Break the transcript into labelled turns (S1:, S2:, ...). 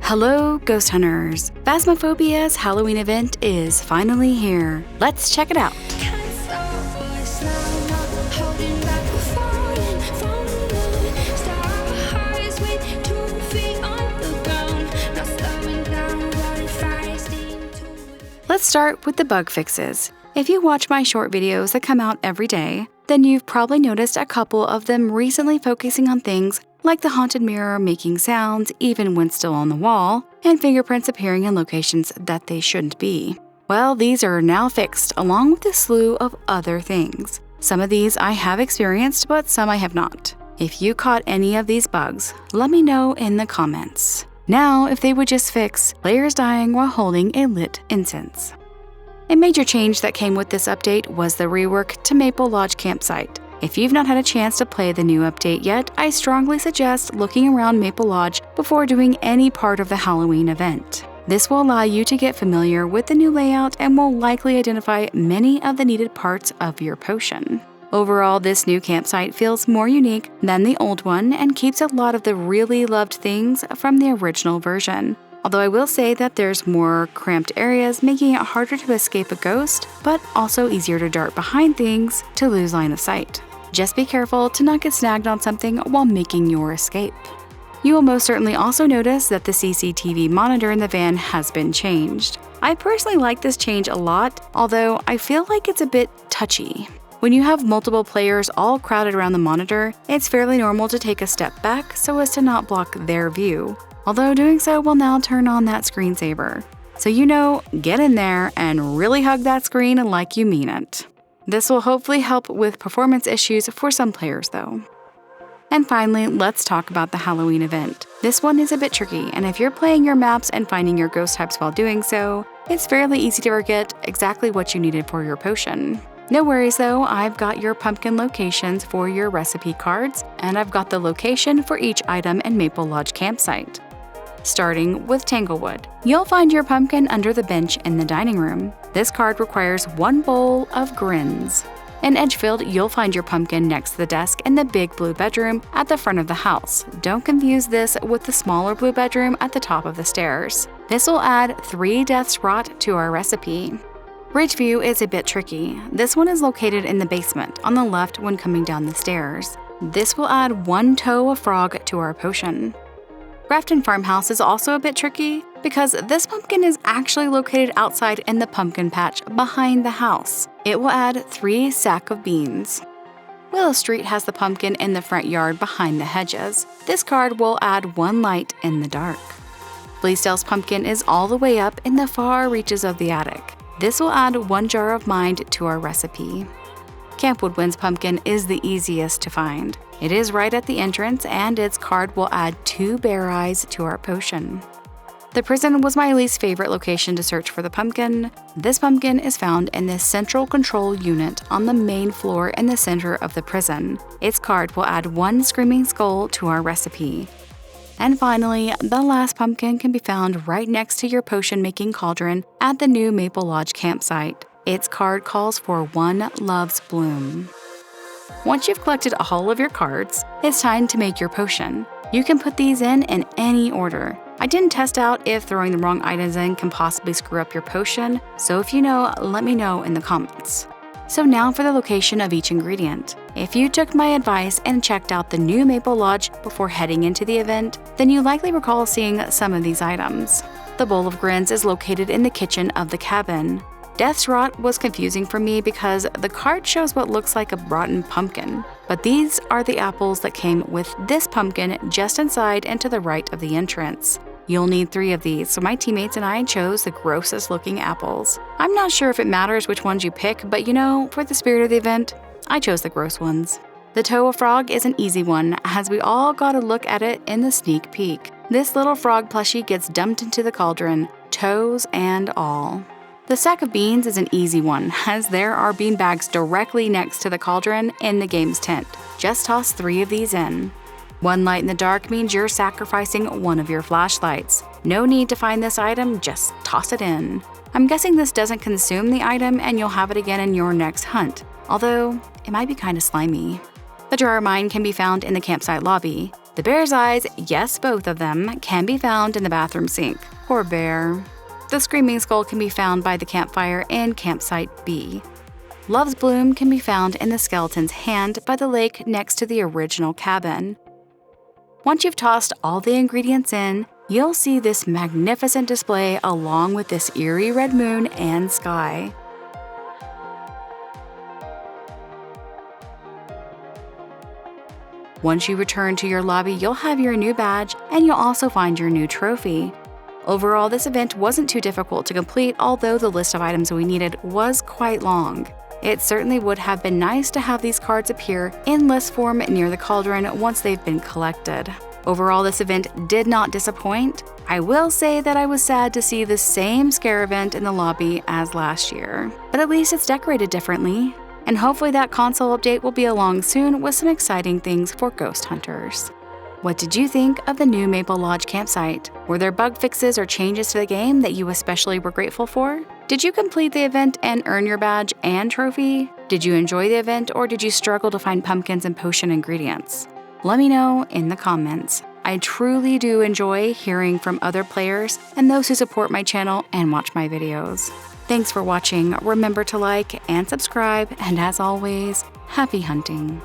S1: Hello, ghost hunters! Phasmophobia's Halloween event is finally here. Let's check it out. Let's start with the bug fixes. If you watch my short videos that come out every day, then you've probably noticed a couple of them recently focusing on things like the haunted mirror making sounds even when still on the wall, and fingerprints appearing in locations that they shouldn't be. Well, these are now fixed along with a slew of other things. Some of these I have experienced, but some I have not. If you caught any of these bugs, let me know in the comments. Now, if they would just fix players dying while holding a lit incense. A major change that came with this update was the rework to Maple Lodge campsite. If you've not had a chance to play the new update yet, I strongly suggest looking around Maple Lodge before doing any part of the Halloween event. This will allow you to get familiar with the new layout and will likely identify many of the needed parts of your potion. Overall, this new campsite feels more unique than the old one and keeps a lot of the really loved things from the original version. Although I will say that there's more cramped areas, making it harder to escape a ghost, but also easier to dart behind things to lose line of sight. Just be careful to not get snagged on something while making your escape. You will most certainly also notice that the CCTV monitor in the van has been changed. I personally like this change a lot, although I feel like it's a bit touchy. When you have multiple players all crowded around the monitor, it's fairly normal to take a step back so as to not block their view. Although doing so will now turn on that screensaver. So get in there and really hug that screen like you mean it. This will hopefully help with performance issues for some players though. And finally, let's talk about the Halloween event. This one is a bit tricky, and if you're playing your maps and finding your ghost types while doing so, it's fairly easy to forget exactly what you needed for your potion. No worries though, I've got your pumpkin locations for your recipe cards, and I've got the location for each item in Maple Lodge campsite. Starting with Tanglewood, you'll find your pumpkin under the bench in the dining room. This card requires 1 bowl of Grins. In Edgefield, you'll find your pumpkin next to the desk in the big blue bedroom at the front of the house. Don't confuse this with the smaller blue bedroom at the top of the stairs. This will add 3 deaths wrought to our recipe. Ridgeview is a bit tricky. This one is located in the basement on the left when coming down the stairs. This will add 1 toe of frog to our potion. Grafton Farmhouse is also a bit tricky because this pumpkin is actually located outside in the pumpkin patch behind the house. It will add 3 sack of beans. Willow Street has the pumpkin in the front yard behind the hedges. This card will add 1 light in the dark. Bleasdale's Pumpkin is all the way up in the far reaches of the attic. This will add 1 jar of mind to our recipe. Camp Woodwind's Pumpkin is the easiest to find. It is right at the entrance, and its card will add 2 bear eyes to our potion. The prison was my least favorite location to search for the pumpkin. This pumpkin is found in the central control unit on the main floor in the center of the prison. Its card will add 1 screaming skull to our recipe. And finally, the last pumpkin can be found right next to your potion-making cauldron at the new Maple Lodge campsite. Its card calls for 1 Love's Bloom. Once you've collected all of your cards, it's time to make your potion. You can put these in any order. I didn't test out if throwing the wrong items in can possibly screw up your potion, so if you know, let me know in the comments. So now for the location of each ingredient. If you took my advice and checked out the new Maple Lodge before heading into the event, then you likely recall seeing some of these items. The bowl of Grins is located in the kitchen of the cabin. Death's Rot was confusing for me because the card shows what looks like a rotten pumpkin, but these are the apples that came with this pumpkin just inside and to the right of the entrance. You'll need 3 of these, so my teammates and I chose the grossest looking apples. I'm not sure if it matters which ones you pick, but for the spirit of the event, I chose the gross ones. The toe of frog is an easy one, as we all got a look at it in the sneak peek. This little frog plushie gets dumped into the cauldron, toes and all. The sack of beans is an easy one, as there are bean bags directly next to the cauldron in the game's tent. Just toss 3 of these in. 1 light in the dark means you're sacrificing 1 of your flashlights. No need to find this item, just toss it in. I'm guessing this doesn't consume the item and you'll have it again in your next hunt, although it might be kinda slimy. The jar of mine can be found in the campsite lobby. The bear's eyes, yes, both of them, can be found in the bathroom sink. Poor bear. The screaming skull can be found by the campfire in Campsite B. Love's bloom can be found in the skeleton's hand by the lake next to the original cabin. Once you've tossed all the ingredients in, you'll see this magnificent display along with this eerie red moon and sky. Once you return to your lobby, you'll have your new badge and you'll also find your new trophy. Overall, this event wasn't too difficult to complete, although the list of items we needed was quite long. It certainly would have been nice to have these cards appear in list form near the cauldron once they've been collected. Overall, this event did not disappoint. I will say that I was sad to see the same scare event in the lobby as last year, but at least it's decorated differently. And hopefully that console update will be along soon with some exciting things for ghost hunters. What did you think of the new Maple Lodge campsite? Were there bug fixes or changes to the game that you especially were grateful for? Did you complete the event and earn your badge and trophy? Did you enjoy the event or did you struggle to find pumpkins and potion ingredients? Let me know in the comments. I truly do enjoy hearing from other players and those who support my channel and watch my videos. Thanks for watching. Remember to like and subscribe, and as always, happy hunting.